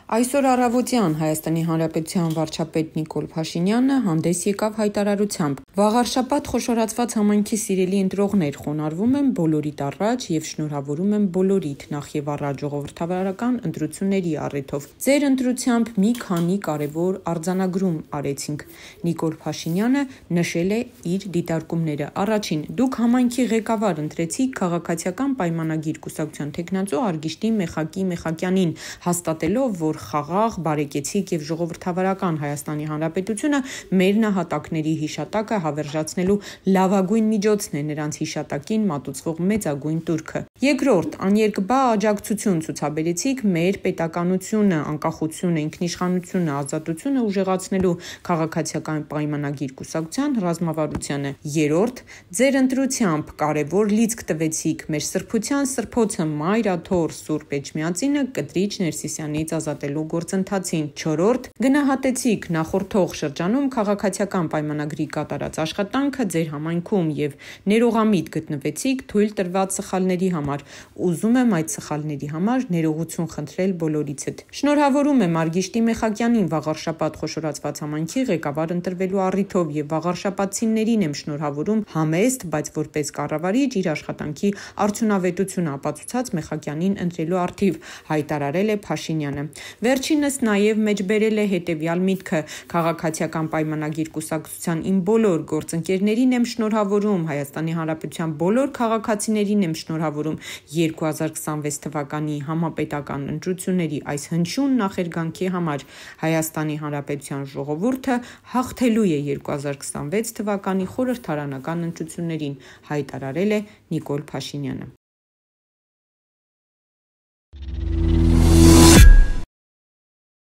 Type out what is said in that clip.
Այսօր առավոտյան Հայաստանի Հանրապետության վարչապետ Նիկոլ Փաշինյանը հանդես եկավ հայտարարությամբ. «Վաղարշաբաթ խոշորացված համայնքի սիրելի ընտրողներ, խոնարհվում եմ բոլորիդ առաջ և շնորհավորում եմ բոլորիդ, նախ և առաջ ժողովրդավարական ընտրությունների առիթով։ Ձեր ընտրությամբ մի քանի կարևոր արձանագրում արեցինք»։ Նիկոլ Փաշինյանը նշել է իր դիտարկումները. «Առաջին, դուք համայնքի ղեկավար ընտրեցիք քաղաքացիական պայմանագիր կուսակցության թեկնածու Արգիշտի Մեխակյանին, հաստատելով, որ խաղաղ, բարեկեցիկ և ժողովրդավարական Հայաստանի Հանրապետությունը մեր նահատակների հիշատակը հավերժացնելու լավագույն միջոցն է, նրանց հիշատակին մատուցվող մեծագույն տուրքը։ Երկրորդ, աներկբա աջակցություն ցուցաբերեցիք մեր պետականությունը, անկախությունը, ինքնիշխանությունը, ազատությունը ուժեղացնելու քաղաքացիական պայմանագիր կուսակցության ռազմավարությանը։ Երրորդ, ձեր ընտրությամբ կարևոր լիցք տվեցիք մեր սրբության սրբոցը Մայր Աթոռ Սուրբ Էջմիածինը կտրիչ Ներսիսյանից ազատելու գործընթացին։ Չորրորդ, գնահատեցիք նախորդող շրջանում քաղաքացիական պայմանագրի կատարած աշխատանքը ձեր համայնքում և ներողամիտ գտնվեցիք թույլ տրված սխալների համար։ Ուզում եմ այդ սխալների համար ներողություն խնդրել բոլորիցդ։ Շնորհավորում եմ Արգիշտի Մեխակյանին վաղարշաբաթ խոշորացված համայնքի ղեկավար ընտրվելու առիթով և վաղարշաբաթցիներին եմ շնորհավորում համեստ, բայց որպես կառավարիչ իր աշխատանքի արդյունավետությունը ապացուցած Մեխակյանին ընտրելու առթիվ», հայտարարել է Փաշինյանը։ Վերջինս նաև մեջբերել է հետևյալ միտքը. «Քաղաքացիական պայմանագիր կուսակցության իմ բոլոր գործընկերներին եմ շնորհավորում, Հայաստանի Հանրապետության բոլոր քաղաքացիներին եմ շնորհավորում 2026 թվականի համապետական ընտրությունների այս հնչյուն նախերգանքի համար։ Հայաստանի Հանրապետության ժողովուրդը հաղթելու է 2026 թվականի խորհրդարանական ընտրություններին», հայտարարել է Նիկոլ Փաշինյանը։